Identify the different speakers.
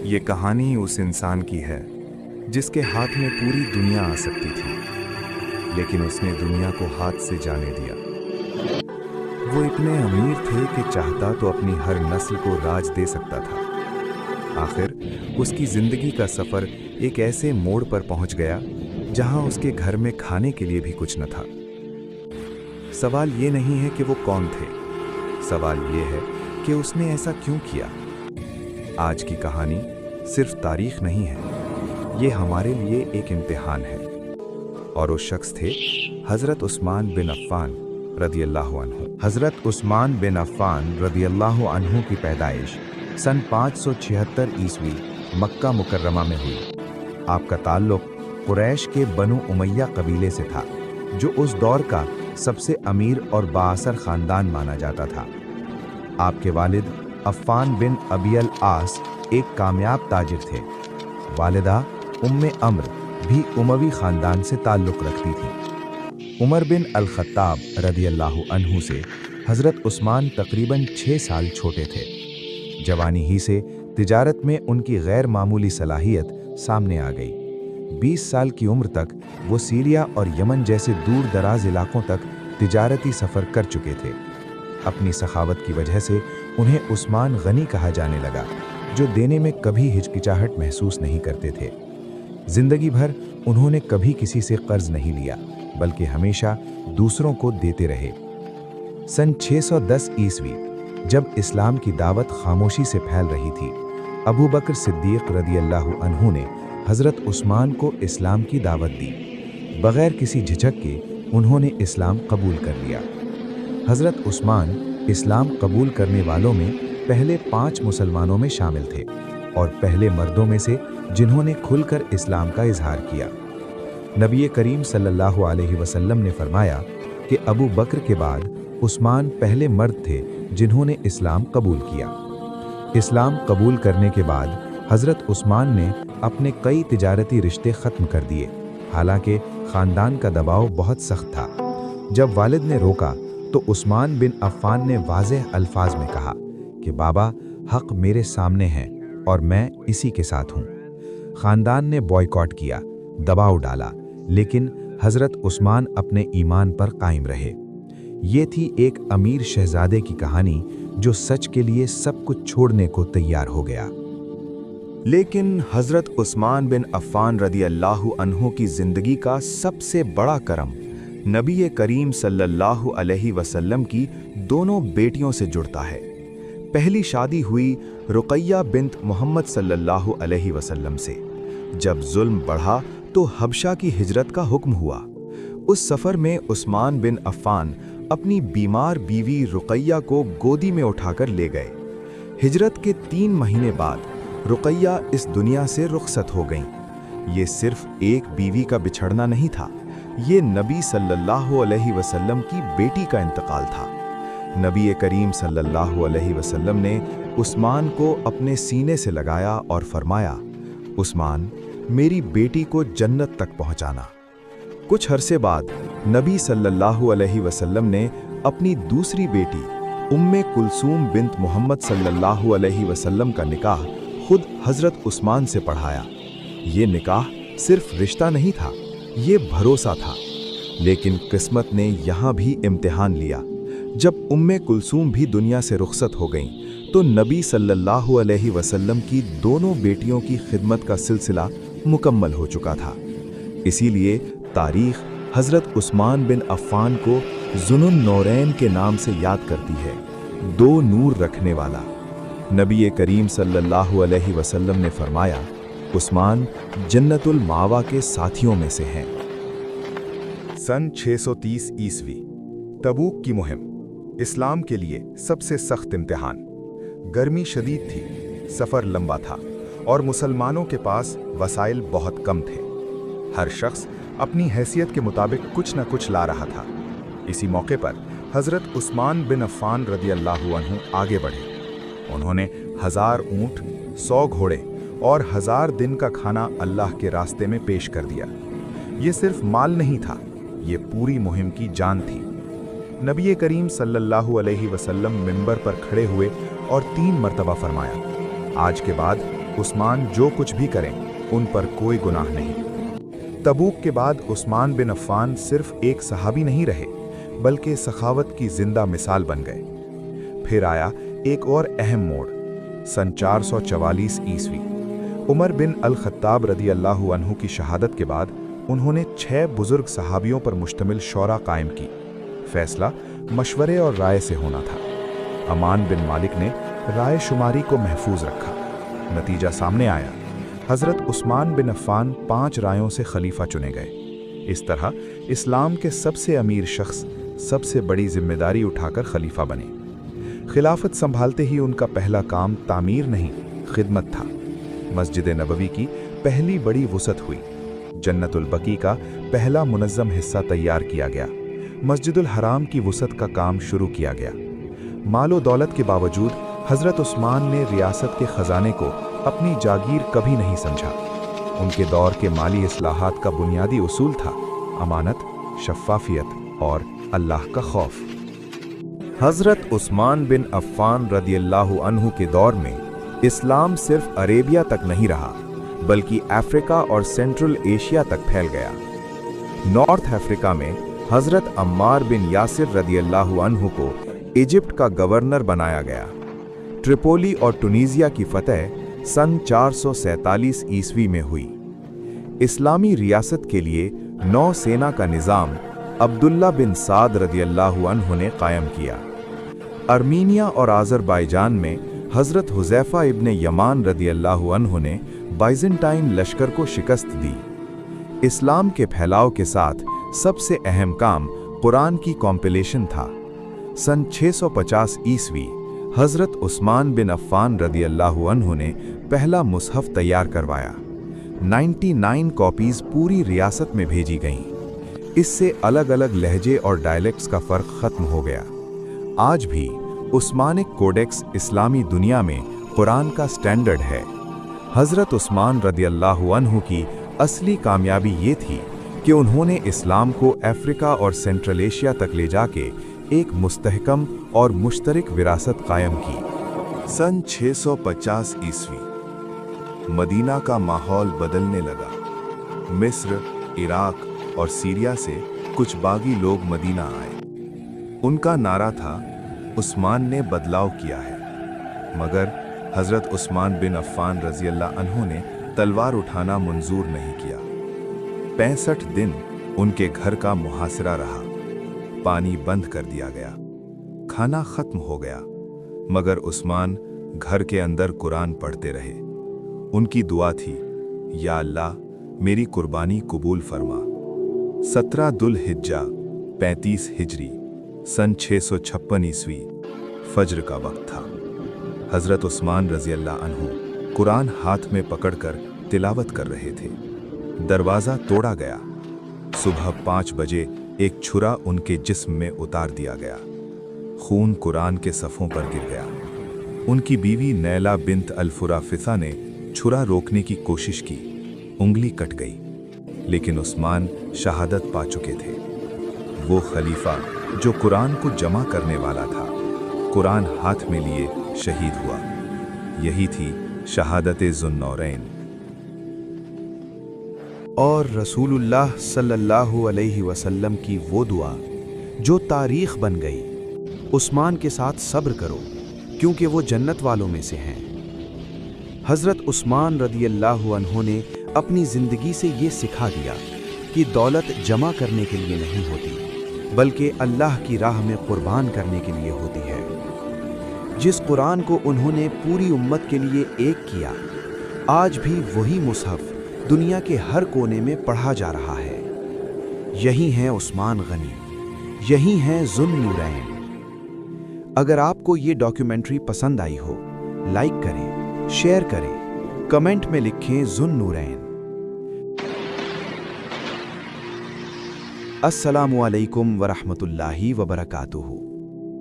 Speaker 1: ये कहानी उस इंसान की है जिसके हाथ में पूरी दुनिया आ सकती थी, लेकिन उसने दुनिया को हाथ से जाने दिया। वो इतने अमीर थे कि चाहता तो अपनी हर नस्ल को राज दे सकता था। आखिर उसकी जिंदगी का सफर एक ऐसे मोड़ पर पहुंच गया जहां उसके घर में खाने के लिए भी कुछ न था। सवाल ये नहीं है कि वो कौन थे, सवाल ये है कि उसने ऐसा क्यों किया। आज की कहानी सिर्फ तारीख नहीं है, ये हमारे लिए एक इम्तिहान है। और उस शख्स थे हजरत उस्मान बिन अफ़्फ़ान रदियल्लाहु अन्हु। हजरत उस्मान बिन अफ़्फ़ान रदियल्लाहु अन्हु की पैदाइश सन 576 ईस्वी मक्का मुकर्रमा में हुई। आपका ताल्लुक कुरैश के बनु उमैया कबीले से था, जो उस दौर का सबसे अमीर और बाअसर खानदान माना जाता था। आपके वालिद अफ़्फ़ान बिन अबी अल आस एक कामयाब ताजिर थे। वालिदा उम्मे अम्र भी उमवी खानदान से ताल्लुक़ रखती थी। उमर बिन अल ख़त्ताब रदियल्लाहु अन्हु से हज़रत उस्मान तकरीबन 6 साल छोटे थे। जवानी ही से तिजारत में उनकी गैर मामूली सलाहियत सामने आ गई। 20 साल की उम्र तक वो सीरिया और यमन जैसे दूर दराज इलाकों तक तिजारती सफ़र कर चुके थे। अपनी सखावत की वजह से उन्हें उस्मान गनी कहा जाने लगा, जो देने में कभी हिचकिचाहट महसूस नहीं करते थे। जिंदगी भर उन्होंने कभी किसी से कर्ज नहीं लिया, बल्कि हमेशा दूसरों को देते रहे। सन 610 ईस्वी जब इस्लाम की दावत खामोशी से फैल रही थी, अबू बकर सिद्दीक़ रदियल्लाहु अन्हु ने हज़रत उस्मान को इस्लाम की दावत दी। बग़ैर किसी झिझक के उन्होंने इस्लाम कबूल कर लिया। हज़रत उस्मान इस्लाम कबूल करने वालों में पहले 5 मुसलमानों में शामिल थे और पहले मर्दों में से जिन्होंने खुलकर इस्लाम का इजहार किया। नबी करीम सल्लल्लाहु अलैहि वसल्लम ने फरमाया कि अबू बकर के बाद उस्मान पहले मर्द थे जिन्होंने इस्लाम कबूल किया। इस्लाम कबूल करने के बाद हज़रत उस्मान ने अपने कई तिजारती रिश्ते ख़त्म कर दिए, हालांकि ख़ानदान का दबाव बहुत सख्त था। जब वालिद ने रोका तो उस्मान बिन अफ़्फ़ान ने वाज़ेह अल्फाज में कहा कि बाबा, हक़ मेरे सामने है और मैं इसी के साथ हूँ। ख़ानदान ने बॉयकॉट किया, दबाव डाला, लेकिन हज़रत उस्मान अपने ईमान पर कायम रहे। ये थी एक अमीर शहज़ादे की कहानी जो सच के लिए सब कुछ छोड़ने को तैयार हो गया। लेकिन हज़रत उस्मान बिन अफ़्फ़ान रदियल्लाहु अन्हु की ज़िंदगी का सबसे बड़ा करम नबी करीम सल्लल्लाहु अलैहि वसल्लम की दोनों बेटियों से जुड़ता है। पहली शादी हुई रुक़ैया बिन्त मोहम्मद सल्लल्लाहु अलैहि वसल्लम से। जब जुल्म बढ़ा तो हबशा की हिजरत का हुक्म हुआ। उस सफ़र में उस्मान बिन अफ़्फ़ान अपनी बीमार बीवी रुक़ैया को गोदी में उठाकर ले गए। हिजरत के 3 महीने बाद रुक़ैया इस दुनिया से रुखसत हो गईं। ये सिर्फ एक बीवी का बिछड़ना नहीं था, ये नबी सल्लल्लाहु अलैहि वसल्लम की बेटी का इंतकाल था। नबी करीम सल्लल्लाहु अलैहि वसल्लम ने उस्मान को अपने सीने से लगाया और फरमाया, उस्मान, मेरी बेटी को जन्नत तक पहुंचाना। कुछ अरसे बाद नबी सल्लल्लाहु अलैहि वसल्लम ने अपनी दूसरी बेटी उम्मे कुलसूम बिन्त मोहम्मद सल्लल्लाहु अलैहि वसल्लम का निकाह खुद हज़रत उस्मान से पढ़ाया। ये निकाह सिर्फ रिश्ता नहीं था, ये भरोसा था। लेकिन किस्मत ने यहाँ भी इम्तिहान लिया। जब उम्मे कुलसूम भी दुनिया से रुखसत हो गईं, तो नबी सल्लल्लाहु अलैहि वसल्लम की दोनों बेटियों की खिदमत का सिलसिला मुकम्मल हो चुका था। इसीलिए तारीख़ हज़रत उस्मान बिन अफ़्फ़ान को ज़ुनुन नौरैन के नाम से याद करती है, 2 नूर रखने वाला। नबी करीम सल्लल्लाहु अलैहि वसल्लम ने फरमाया, उस्मान जन्नतुल मावा के साथियों में से हैं।
Speaker 2: सन 630 ईस्वी तबूक की मुहिम, इस्लाम के लिए सबसे सख्त इम्तिहान। गर्मी शदीद थी, सफ़र लंबा था और मुसलमानों के पास वसाइल बहुत कम थे। हर शख्स अपनी हैसियत के मुताबिक कुछ न कुछ ला रहा था। इसी मौके पर हज़रत उस्मान बिन अफ़्फ़ान रदियल्लाहु अन्हु आगे बढ़े। उन्होंने 1000 ऊँट, 100 घोड़े और 1000 दिन का खाना अल्लाह के रास्ते में पेश कर दिया। ये सिर्फ माल नहीं था, ये पूरी मुहिम की जान थी। नबी करीम सल्लल्लाहु अलैहि वसल्लम मिंबर पर खड़े हुए और 3 मरतबा फरमाया, आज के बाद उस्मान जो कुछ भी करें उन पर कोई गुनाह नहीं। तबूक के बाद उस्मान बिन अफ़्फ़ान सिर्फ एक सहाबी नहीं रहे बल्कि सखावत की जिंदा मिसाल बन गए। फिर आया एक और अहम मोड़। सन 444 ईस्वी उमर बिन अल-खत्ताब रदी अल्लाहु अन्हु की शहादत के बाद उन्होंने 6 बुजुर्ग सहाबियों पर मुश्तमिल शौरा कायम की। फैसला मशवरे और राय से होना था। अमान बिन मालिक ने राय शुमारी को महफूज रखा। नतीजा सामने आया। हज़रत उस्मान बिन अफ़्फ़ान 5 रायों से खलीफा चुने गए। इस तरह इस्लाम के सबसे अमीर शख्स सबसे बड़ी जिम्मेदारी उठाकर खलीफा बने। खिलाफत संभालते ही उनका पहला काम तामीर नहीं, खिदमत था। मस्जिद नबवी की पहली बड़ी वुसअत हुई। जन्नतुल बकी का पहला मुनज़्ज़म हिस्सा तैयार किया गया। मस्जिदुल हराम की वुसअत का काम शुरू किया गया। मालो दौलत के बावजूद हज़रत उस्मान ने रियासत के ख़जाने को अपनी जागीर कभी नहीं समझा। उनके दौर के माली इस्लाहात का बुनियादी उसूल था अमानत, शफ़ाफ़ियत और अल्लाह का खौफ।
Speaker 1: हज़रत उस्मान बिन अफ़्फ़ान रदियल्लाहु अन्हु के दौर में इस्लाम सिर्फ अरेबिया तक नहीं रहा बल्कि अफ्रीका और सेंट्रल एशिया तक फैल गया। नॉर्थ अफ्रीका में हज़रत अम्मार बिन यासिर रदियल्लाहु अन्हु को इजिप्ट का गवर्नर बनाया गया। ट्रिपोली और टुनीजिया की फतह सन 447 ईस्वी में हुई। इस्लामी रियासत के लिए नौसेना का निज़ाम अब्दुल्ला बिन साद रदियल्लाहु अन्हु ने कायम किया। अर्मीनिया और आज़रबाईजान में हज़रत हुज़ैफ़ा इब्न यमान रदियल्लाहु अन्हु ने बाइज़ेंटाइन लश्कर को शिकस्त दी। इस्लाम के फैलाव के साथ सबसे अहम काम कुरान की कॉम्पिलेशन था। सन 650 ईस्वी हज़रत उस्मान बिन अफ़्फ़ान रदियल्लाहु अन्हु ने पहला मुसहफ़ तैयार करवाया। 99 कॉपीज़ पूरी रियासत में भेजी गईं। इससे अलग अलग लहजे और डायलेक्ट्स का फ़र्क ख़त्म हो गया। आज भी उस्मानिक कोडेक्स इस्लामी दुनिया में कुरान का स्टैंडर्ड है। हज़रत उस्मान रदियल्लाहु अन्हु की असली कामयाबी ये थी कि उन्होंने इस्लाम को अफ्रीका और सेंट्रल एशिया तक ले जाके एक मुस्तहकम और मुश्तरक विरासत कायम की।
Speaker 2: सन 650 ईस्वी मदीना का माहौल बदलने लगा। मिस्र, इराक और सीरिया से कुछ बागी लोग मदीना आए। उनका नारा था, उस्मान ने बदलाव किया है। मगर हज़रत उस्मान बिन अफ़्फ़ान रज़ियल्लाहु अन्हु ने तलवार उठाना मंजूर नहीं किया। 65 दिन उनके घर का मुहासिरा रहा। पानी बंद कर दिया गया, खाना खत्म हो गया, मगर उस्मान घर के अंदर कुरान पढ़ते रहे। उनकी दुआ थी, या अल्लाह मेरी कुर्बानी कबूल फरमा। 17 दुल हिज्जा 35 हिजरी सन 656 ईस्वी फज्र का वक्त था। हज़रत उस्मान रज़ियल्लाहु अन्हु कुरान हाथ में पकड़कर तिलावत कर रहे थे। दरवाज़ा तोड़ा गया। सुबह 5 बजे एक छुरा उनके जिस्म में उतार दिया गया। खून कुरान के सफ़ों पर गिर गया। उनकी बीवी नैला बिन्त अल-फुराफिसा ने छुरा रोकने की कोशिश की, उंगली कट गई, लेकिन उस्मान शहादत पा चुके थे। वो खलीफा जो कुरान को जमा करने वाला था, कुरान हाथ में लिए शहीद हुआ। यही थी शहादत ज़ुन्नौरैन।
Speaker 3: और रसूलुल्लाह सल्लल्लाहु अलैहि वसल्लम की वो दुआ जो तारीख़ बन गई, उस्मान के साथ सब्र करो क्योंकि वो जन्नत वालों में से हैं। हज़रत उस्मान रदियल्लाहु अन्हु ने अपनी ज़िंदगी से ये सिखा दिया कि दौलत जमा करने के लिए नहीं होती बल्कि अल्लाह की राह में कुर्बान करने के लिए होती है। जिस कुरान को उन्होंने पूरी उम्मत के लिए एक किया, आज भी वही मुसहफ़ दुनिया के हर कोने में पढ़ा जा रहा है। यही हैं उस्मान गनी, यही हैं ज़ुन्नूरैन। अगर आपको ये डॉक्यूमेंट्री पसंद आई हो, लाइक करें, शेयर करें, कमेंट में लिखें ज़ुन्नूरैन। अस्सलामु अलैकुम वरहमतुल्लाहि वबरकातुहू।